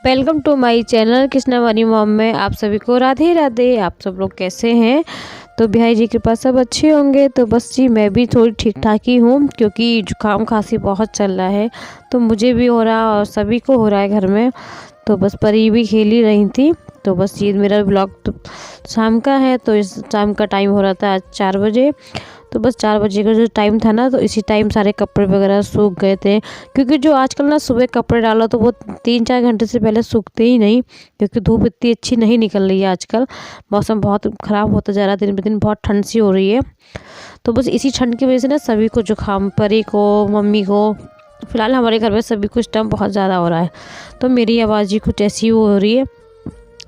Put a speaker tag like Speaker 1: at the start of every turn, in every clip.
Speaker 1: Welcome to my channel Krishna Vani mom में आप सभी को राधे राधे। आप सब लोग कैसे हैं? तो भाई जी के पास सब अच्छे होंगे। तो बस जी मैं भी थोड़ी ठीक ठाक ही हूँ, क्योंकि जुकाम खांसी बहुत चल रहा है। तो मुझे भी हो रहा और सभी को हो रहा है घर में। तो बस परी भी खेल ही रही थी। तो बस ये मेरा ब्लॉग तो शाम का है। तो इस शाम का टाइम हो रहा था आज 4 बजे। तो बस 4 बजे का जो टाइम था ना, तो इसी टाइम सारे कपड़े वगैरह सूख गए थे। क्योंकि जो आजकल ना सुबह कपड़े डालो तो वो 3-4 घंटे से पहले सूखते ही नहीं, क्योंकि धूप इतनी अच्छी नहीं निकल रही है आजकल। मौसम बहुत ख़राब होता जा रहा है, दिन ब दिन बहुत ठंड सी हो रही है। तो बस इसी ठंड की वजह से ना सभी को जुकाम, परी को, मम्मी को, फिलहाल हमारे घर में सभी कुछ टाइम बहुत ज़्यादा हो रहा है। तो मेरी आवाज़ ही कुछ ऐसी हो रही है।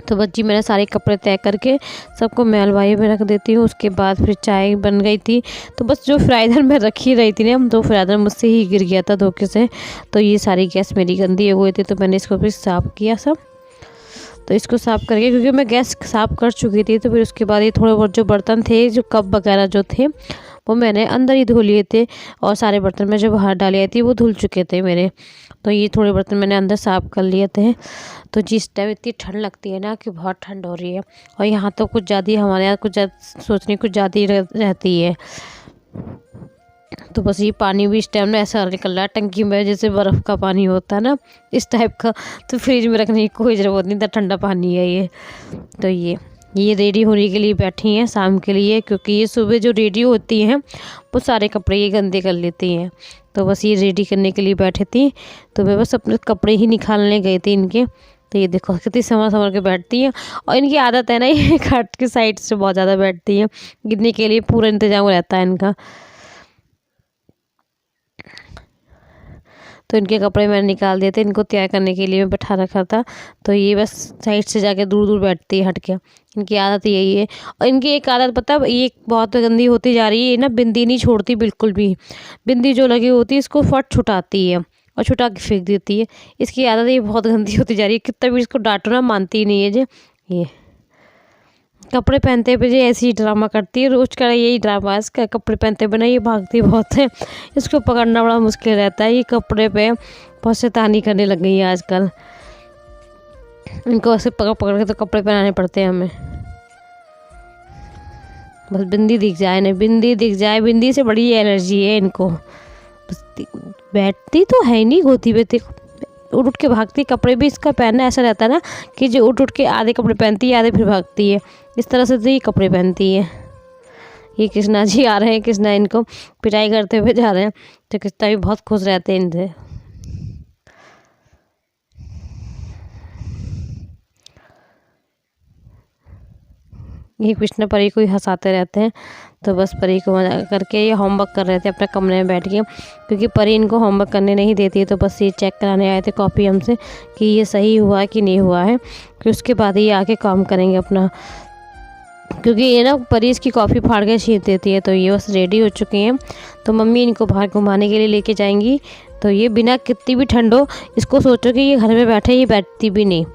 Speaker 1: तो बस जी मैंने सारे कपड़े तय करके सबको मैं अलमारी में रख देती हूँ। उसके बाद फिर चाय बन गई थी। तो बस जो फ्राइडर मैं रख ही रही थी ना, तो फ्राइडर मुझसे ही गिर गया था धोखे से। तो ये सारी गैस मेरी गंदी हो गई थी। तो मैंने इसको फिर साफ़ किया सब। तो इसको साफ़ करके, क्योंकि मैं गैस साफ़ कर चुकी थी, तो फिर उसके बाद ये थोड़े बहुत जो बर्तन थे, जो कप वगैरह जो थे, वो मैंने अंदर ही धो लिए थे। और सारे बर्तन मैं जो बाहर डाले आई थी वो धुल चुके थे मेरे। तो ये थोड़े बर्तन मैंने अंदर साफ़ कर लिए थे। तो जिस टाइम इतनी ठंड लगती है ना, कि बहुत ठंड हो रही है। और यहाँ तो कुछ ज़्यादा ही, हमारे यहाँ कुछ सोचने कुछ ज़्यादा ही रहती है। तो बस ये पानी भी इस टाइम ना ऐसा निकल रहा है टंकी में, जैसे बर्फ़ का पानी होता है ना, इस टाइप का। तो फ्रिज में रखने की कोई ज़रूरत नहीं था, ठंडा पानी है ये। तो ये रेडी होने के लिए बैठी हैं शाम के लिए, क्योंकि ये सुबह जो रेडी होती हैं वो सारे कपड़े ये गंदे कर लेती हैं। तो बस ये रेडी करने के लिए बैठी थी। तो मैं बस अपने कपड़े ही निकालने गई थी इनके। तो ये देखो कितनी संभल संभल के बैठती हैं। और इनकी आदत है ना, ये खाट की साइड से बहुत ज़्यादा बैठती हैं। गिरने के लिए पूरा इंतजाम रहता है इनका। तो इनके कपड़े मैंने निकाल दिए थे, इनको तैयार करने के लिए मैं बैठा रखा था। तो ये बस साइड से जाके दूर दूर बैठती है हट के। इनकी आदत यही है। और इनकी एक आदत पता है, ये बहुत गंदी होती जा रही है। ये ना बिंदी नहीं छोड़ती बिल्कुल भी। बिंदी जो लगी होती है इसको फट छुटाती है और छुटा के फेंक देती है। इसकी आदत ये बहुत गंदी होती जा रही है। कितना भी इसको डांटो ना, मानती ही नहीं है जे। ये कपड़े पहनते हुए जो ऐसी ही ड्रामा करती है, रोज का यही ड्रामा है इसका। कपड़े पहनते हुए ना ये भागती बहुत है। इसको पकड़ना बड़ा मुश्किल रहता है। ये कपड़े पे बहुत शैतानी करने लग गई है आजकल। इनको ऐसे पकड़ पकड़ के तो कपड़े पहनाने पड़ते हैं हमें। बस बिंदी दिख जाए ना, बिंदी दिख जाए, बिंदी से बड़ी एलर्जी है इनको। बस बैठती तो है नहीं, गोदी पे उठ उठ के भागती। कपड़े भी इसका पहनना ऐसा रहता है ना, कि जो उठ उठ के आधे कपड़े पहनती है, आधे फिर भागती है। इस तरह से तो ये कपड़े पहनती है। ये कृष्णा जी आ रहे हैं, कृष्णा इनको पिटाई करते हुए जा रहे हैं। तो कृष्णा भी बहुत खुश रहते हैं इनसे। ये कृष्णा परी को ही हंसाते रहते हैं। तो बस परी को मजाक करके ये होमवर्क कर रहे थे अपने कमरे में बैठ के, क्योंकि परी इनको होमवर्क करने नहीं देती है। तो बस ये चेक कराने आए थे कॉपी हमसे, कि ये सही हुआ है कि नहीं हुआ है। कि उसके बाद ये आके काम करेंगे अपना, क्योंकि ये ना परी इसकी कॉफ़ी फाड़ के छीन देती है। तो ये बस रेडी हो चुकी हैं। तो मम्मी इनको बाहर घुमाने के लिए लेके जाएंगी। तो ये बिना कितनी भी ठंड हो, इसको सोचो कि ये घर में बैठे, ये बैठती भी नहीं।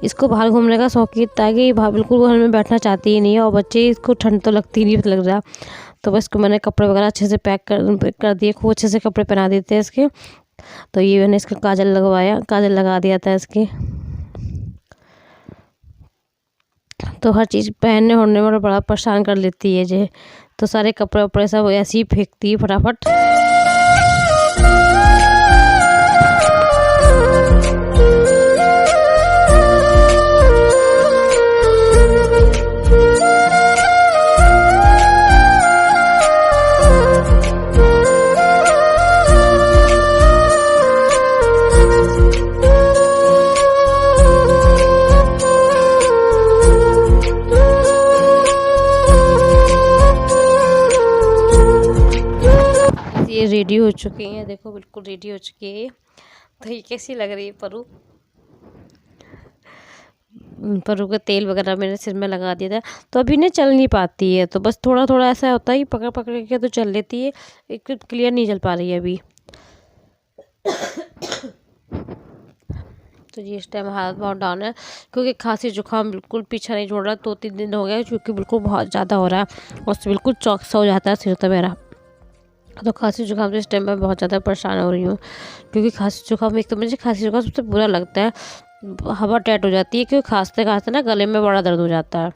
Speaker 1: इसको बाहर घूमने का शौक इतना है कि ये बिल्कुल घर में बैठना चाहती ही नहीं है। और बच्चे इसको ठंड तो लगती नहीं लग रहा। तो बस इसको मैंने कपड़े वगैरह अच्छे से पैक कर दिए, खूब अच्छे से कपड़े पहना देते हैं इसके। तो ये मैंने इसका काजल लगवाया, काजल लगा दिया था इसके। तो हर चीज़ पहनने ओढ़ने में बड़ा परेशान कर लेती है जे। तो सारे कपड़े वपड़े सब ऐसे ही फेंकती है फटाफट। ये रेडी हो चुकी हैं, देखो बिल्कुल रेडी हो चुकी है ये। तो ये कैसी लग रही है परू? परू का तेल वगैरह मैंने सिर में लगा दिया था। तो अभी ना चल नहीं पाती है। तो बस थोड़ा थोड़ा ऐसा होता है, पकड़ पकड़ के तो चल लेती है। एक क्लियर नहीं चल पा रही है अभी। तो ये इस टाइम हालत बहुत डाउन है, क्योंकि खांसी जुकाम बिल्कुल पीछा नहीं छोड़ रहा। 2-3 दिन हो गए, क्योंकि बिल्कुल बहुत ज़्यादा हो रहा है। और बिल्कुल चौकसा हो जाता है सिर तो मेरा। तो खांसी जुकाम से इस टाइम मैं बहुत ज़्यादा परेशान हो रही हूँ, क्योंकि खांसी जुकाम, एक तो मुझे खांसी जुकाम सबसे बुरा लगता है। हवा टाइट हो जाती है, क्योंकि खांसते खांसते ना गले में बड़ा दर्द हो जाता है।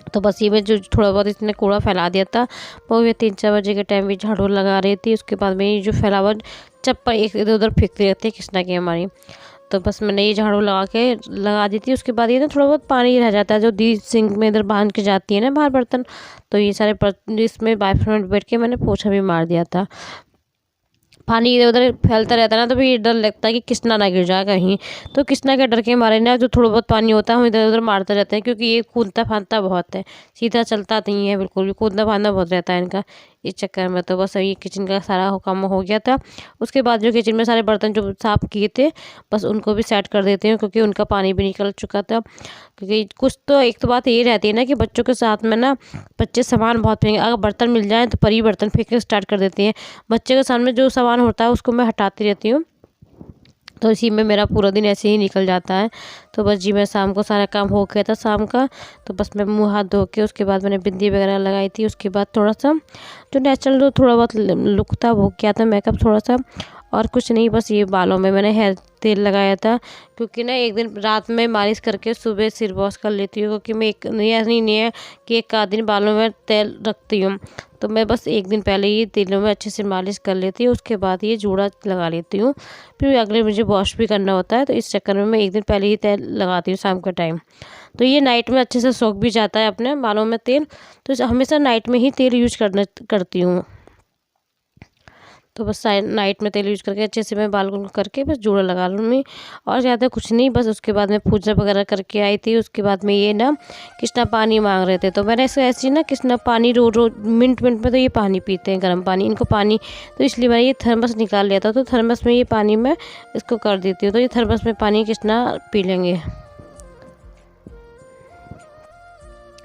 Speaker 1: तो बस ये मैं जो थोड़ा बहुत इसने कूड़ा फैला दिया था, वो ये 3-4 बजे के टाइम भी झाड़ू लगा रही थी। उसके बाद में ये जो फैला हुआ चप्पल एक इधर उधर फेंकती रहती है कृष्णा की हमारी। तो बस मैंने ये झाड़ू लगा दी थी। उसके बाद ये ना थोड़ा बहुत पानी रह जाता है जो दी सिंक में इधर बांध के जाती है ना बाहर बर्तन, तो ये सारे बर्तन इसमें बाथरूम में बैठ के मैंने पोछा भी मार दिया था। पानी इधर उधर फैलता रहता है ना, तो फिर डर लगता है कि कृष्णा ना गिर जाए कहीं। तो कृष्णा के डर के मारे ना जो थोड़ा बहुत पानी होता है हम इधर उधर मारते रहते हैं, क्योंकि ये कूदता फांदता बहुत है, सीधा चलता नहीं है बिल्कुल भी, कूदना फांदना बहुत रहता है इनका। इस चक्कर में तो बस ये किचन का सारा काम हो गया था। उसके बाद जो किचन में सारे बर्तन जो साफ़ किए थे बस उनको भी सेट कर देते हैं, क्योंकि उनका पानी भी निकल चुका था। क्योंकि कुछ तो एक तो बात ये रहती है ना कि बच्चों के साथ में ना बच्चे सामान बहुत फेंकेंगे, अगर बर्तन मिल जाए तो परी बर्तन फेंकना स्टार्ट कर देते हैं। बच्चे के सामने जो सामान होता है उसको मैं हटाती रहती हूँ, तो इसी में मेरा पूरा दिन ऐसे ही निकल जाता है। तो बस जी मैं शाम को सारा काम हो गया था शाम का, तो बस मैं मुँह हाथ धो के उसके बाद मैंने बिंदी वगैरह लगाई थी। उसके बाद थोड़ा सा जो नेचुरल जो थोड़ा बहुत लुक था वो किया था, मेकअप थोड़ा सा, और कुछ नहीं, बस ये बालों में मैंने हेयर तेल लगाया था। क्योंकि ना एक दिन रात में मालिश करके सुबह सिर वॉश कर लेती हूँ, क्योंकि मैं एक नहीं है कि एक आध दिन बालों में तेल रखती हूँ, तो मैं बस एक दिन पहले ये तेलों में अच्छे से मालिश कर लेती हूँ। उसके बाद ये जूड़ा लगा लेती हूँ, फिर अगले मुझे वॉश भी करना होता है, तो इस चक्कर में मैं एक दिन पहले ही तेल लगाती हूँ शाम का टाइम। तो ये नाइट में अच्छे से सोख भी जाता है अपने बालों में तेल, तो हमेशा नाइट में ही तेल यूज करती हूँ। तो बस नाइट में तेल यूज करके अच्छे से मैं बाल करके बस जूड़ा लगा लूँगी, और ज़्यादा कुछ नहीं। बस उसके बाद मैं पूजा वगैरह करके आई थी। उसके बाद में ये ना कृष्णा पानी मांग रहे थे, तो मैंने ऐसे ना कृष्णा पानी रोज़ मिनट मिनट में तो ये पानी पीते हैं, गर्म पानी इनको पानी, तो इसलिए मैंने ये थर्मस निकाल लिया था। तो थर्मस में ये पानी मैं इसको कर देती हूँ, तो ये थर्मस में पानी कृष्णा पी लेंगे।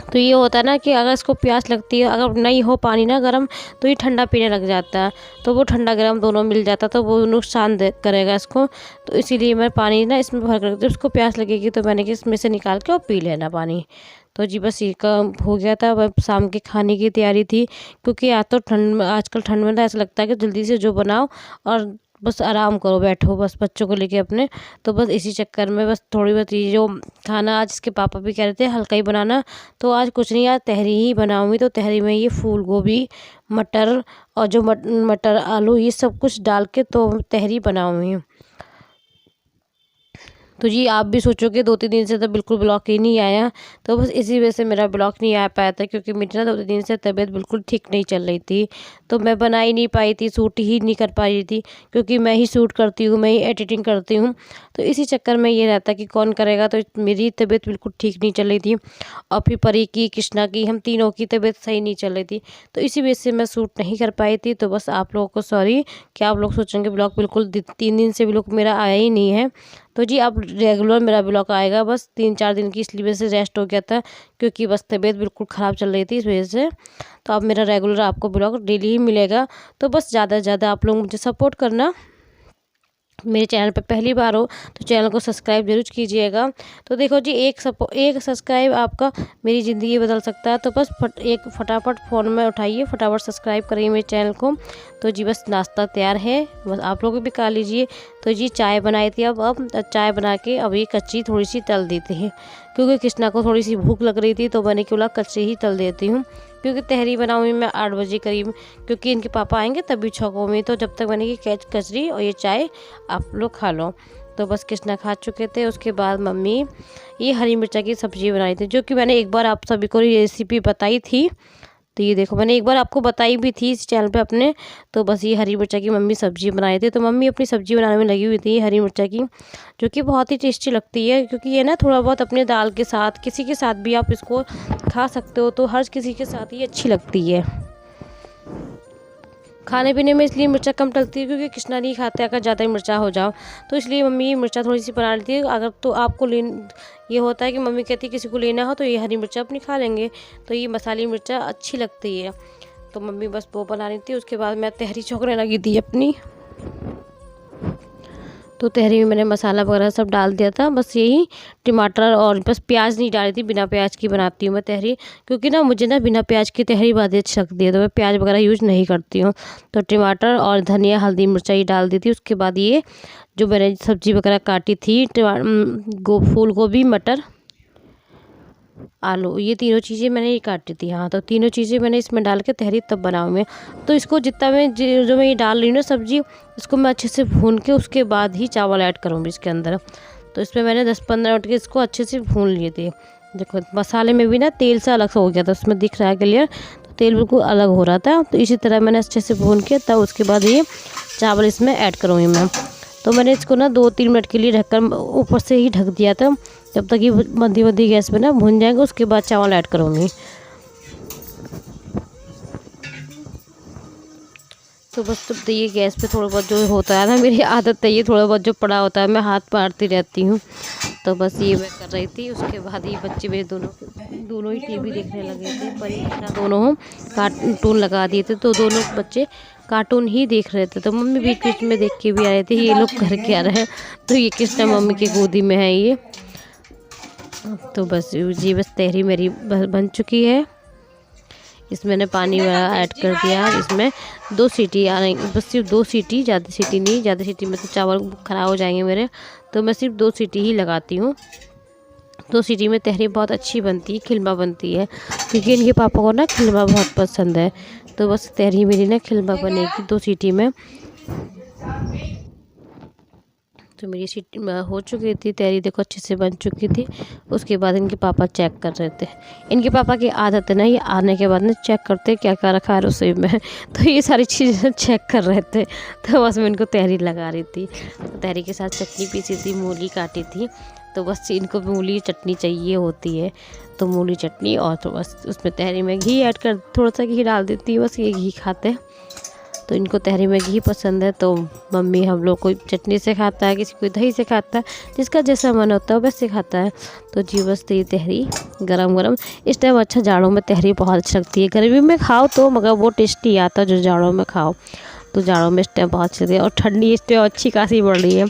Speaker 1: तो ये होता है ना कि अगर इसको प्यास लगती है, अगर नहीं हो पानी ना गर्म, तो ये ठंडा पीने लग जाता है, तो वो ठंडा गर्म दोनों मिल जाता, तो वो नुकसान करेगा इसको। तो इसीलिए मैं पानी ना इसमें भर कर रखती हूँ, उसको प्यास लगेगी तो मैंने कि इसमें से निकाल के और पी लेना पानी। तो जी बस ये काम हो गया था। अब शाम के खाने की तैयारी थी, क्योंकि आज तो आजकल ठंड में तो ऐसा लगता है कि जल्दी से जो बनाओ और बस आराम करो, बैठो बस बच्चों को लेके अपने। तो बस इसी चक्कर में बस थोड़ी बहुत ये जो खाना आज इसके पापा भी कह रहे थे हल्का ही बनाना, तो आज कुछ नहीं, आज तहरी ही बनाऊंगी। तो तहरी में ये फूल गोभी, मटर और जो मटर आलू ये सब कुछ डाल के तो तहरी बनाऊंगी। तो जी आप भी सोचोगे 2-3 दिन से तो बिल्कुल ब्लॉग ही नहीं आया, तो बस इसी वजह से मेरा ब्लॉग नहीं आ पाया था, क्योंकि मेरी ना 2-3 दिन से तबीयत बिल्कुल ठीक नहीं चल रही थी, तो मैं बना ही नहीं पाई थी, शूट ही नहीं कर पा रही थी, क्योंकि मैं ही शूट करती हूँ, मैं ही एडिटिंग करती हूँ, तो इसी चक्कर में ये रहता कि कौन करेगा। तो मेरी तबीयत बिल्कुल ठीक नहीं चल रही थी, और फिर परी की, कृष्णा की, हम तीनों की तबीयत सही नहीं चल रही थी, तो इसी वजह से मैं शूट नहीं कर पाई थी। तो बस आप लोगों को सॉरी कि आप लोग सोचेंगे ब्लॉग बिल्कुल 3 दिन से ब्लॉग मेरा आया ही नहीं है। तो जी अब रेगुलर मेरा ब्लॉग आएगा, बस 3-4 दिन की इसलिए वजह से रेस्ट हो गया था, क्योंकि बस तबीयत बिल्कुल ख़राब चल रही थी इस वजह से। तो अब मेरा रेगुलर आपको ब्लॉग डेली ही मिलेगा। तो बस ज़्यादा से ज़्यादा आप लोग मुझे सपोर्ट करना। मेरे चैनल पर पहली बार हो तो चैनल को सब्सक्राइब जरूर कीजिएगा। तो देखो जी एक सब्सक्राइब आपका मेरी ज़िंदगी बदल सकता है, तो बस फटाफट फ़ोन में उठाइए, फटाफट सब्सक्राइब करिए मेरे चैनल को। तो जी बस नाश्ता तैयार है, बस आप लोग भी खा लीजिए। तो जी चाय बनाई थी, अब चाय बना के अभी कच्ची थोड़ी सी तल देती है, क्योंकि कृष्णा को थोड़ी सी भूख लग रही थी, तो मैंने बोला कच्ची ही तल देती हूँ, क्योंकि तहरी बनाऊँगी मैं 8 बजे करीब, क्योंकि इनके पापा आएंगे तभी छकूँगी। तो जब तक मैंने कि कचरी और ये चाय आप लोग खा लो। तो बस कृष्णा खा चुके थे। उसके बाद मम्मी ये हरी मिर्चा की सब्ज़ी बनाई थी, जो कि मैंने एक बार आप सभी को रेसिपी बताई थी। तो ये देखो मैंने एक बार आपको बताई भी थी इस चैनल पे अपने। तो बस ये हरी मिर्चा की मम्मी सब्ज़ी बनाई थी, तो मम्मी अपनी सब्ज़ी बनाने में लगी हुई थी हरी मिर्चा की, जो कि बहुत ही टेस्टी लगती है, क्योंकि ये ना थोड़ा बहुत अपने दाल के साथ किसी के साथ भी आप इसको खा सकते हो, तो हर किसी के साथ ही अच्छी लगती है। खाने पीने में इसलिए मिर्चा कम डलती है, क्योंकि कृष्णा नहीं खाते अगर ज़्यादा ही मिर्चा हो जाओ, तो इसलिए मम्मी मिर्चा थोड़ी सी बना लेती है। अगर तो आपको ये होता है कि मम्मी कहती है किसी को लेना हो तो ये हरी मिर्चा अपनी खा लेंगे, तो ये मसाली मिर्चा अच्छी लगती है, तो मम्मी बस वो बना रही थी। उसके बाद मैं तहरी छोकने लगी थी अपनी। तो तहरी में मैंने मसाला वगैरह सब डाल दिया था, बस यही टमाटर और बस प्याज नहीं डाली थी, बिना प्याज की बनाती हूँ मैं तहरी, क्योंकि ना मुझे ना बिना प्याज की तहरी बहुत अच्छी लगती है, तो मैं प्याज वगैरह यूज़ नहीं करती हूँ। तो टमाटर और धनिया हल्दी मिर्चाई डाल दी थी। उसके बाद ये जो मैंने सब्जी वगैरह काटी थी, फूल गोभी, मटर, आलू, ये तीनों चीज़ें मैंने ये काटी थी। हाँ, तो तीनों चीज़ें मैंने इसमें डाल के तहरी तब बनाऊँ मैं। तो इसको जितना मैं जो मैं ये डाल रही हूँ ना सब्ज़ी, इसको मैं अच्छे से भून के उसके बाद ही चावल ऐड करूँगी इसके अंदर। तो इसमें मैंने 10-15 मिनट के इसको अच्छे से भून लिए थे। देखो मसाले में भी ना तेल सा अलग सा हो गया था, उसमें दिख रहा है क्लियर, तो तेल बिल्कुल अलग हो रहा था। तो इसी तरह मैंने अच्छे से भून के तब उसके बाद ये चावल इसमें ऐड करूँगी मैं। तो मैंने इसको ना 2-3 मिनट के लिए ढककर ऊपर से ही ढक दिया था, जब तक ये मंदी गैस पे ना भुन जाएगा, उसके बाद चावल ऐड करूँगी। तो बस तो ये गैस पे थोड़ा बहुत जो होता है ना, मेरी आदत है ये थोड़ा बहुत जो पड़ा होता है मैं हाथ मारती रहती हूँ। तो बस ये मैं कर रही थी। उसके बाद ये बच्चे मेरे दोनों ही टीवी देखने लगे थे, पर ये दोनों कार्टून लगा दिए थे, तो दोनों बच्चे कार्टून ही देख रहे थे। तो मम्मी बीच बीच में देख के भी आ रहे थे, ये लोग घर के आ रहे हैं। तो ये कृष्णा मम्मी की गोदी में है ये। तो बस जी बस तहरी मेरी बन चुकी है। इसमें मैंने पानी ऐड कर दिया। इसमें 2 सीटी आने, बस सिर्फ 2 सीटी, ज़्यादा सीटी नहीं, ज़्यादा सीटी में तो चावल ख़राब हो जाएंगे मेरे, तो मैं सिर्फ 2 सीटी ही लगाती हूँ। 2 सीटी में तहरी बहुत अच्छी बनती है, खिलमा बनती है, क्योंकि इनके पापा को ना खिलमा बहुत पसंद है। तो बस तहरी मेरी ना खिलमा बनेगी 2 सीटी में। तो मेरी सीटी हो चुकी थी तहरी, देखो अच्छे से बन चुकी थी। उसके बाद इनके पापा चेक कर रहे थे। इनके पापा की आदत है ना, ये आने के बाद ना चेक करते क्या क्या रखा है रसोई में। तो ये सारी चीज़ें चेक कर रहे थे, तो बस मैं इनको तहरी लगा रही थी। तो तहरी के साथ चटनी पीसी थी, मूली काटी थी, तो बस इनको मूली चटनी चाहिए होती है, तो मूली चटनी, और तो बस उसमें तहरी में घी ऐड कर, थोड़ा सा घी डाल देती हूँ, बस ये घी खाते हैं। तो इनको तहरी में घी पसंद है, तो मम्मी हम लोग कोई चटनी से खाता है, किसी कोई दही से खाता है, जिसका जैसा मन होता है वैसे खाता है। तो जी बस ये तहरी गरम गरम इस टाइम, अच्छा जाड़ों में तहरी बहुत अच्छी लगती है। गर्मी में खाओ तो मगर वो टेस्टी आता है जो जाड़ों में खाओ, तो जाड़ों में इस टाइम बहुत अच्छी लगती है। और ठंडी इस टाइम अच्छी खासी बढ़ रही है।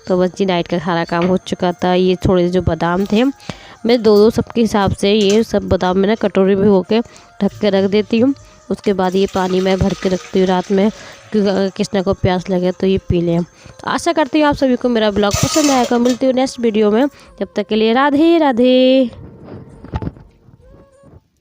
Speaker 1: तो बस जी नाइट का सारा काम हो चुका था। ये थोड़े जो बादाम थे, मैं 2-2 सबके हिसाब से ये सब बादाम में ना कटोरी में होके ढक के रख देती हूँ। उसके बाद ये पानी में भर के रखती हूँ रात में, क्योंकि अगर किसी को प्यास लगे तो ये पी लें। तो आशा करती हूँ आप सभी को मेरा ब्लॉग पसंद आएगा। मिलती हूँ नेक्स्ट वीडियो में, जब तक के लिए राधे राधे।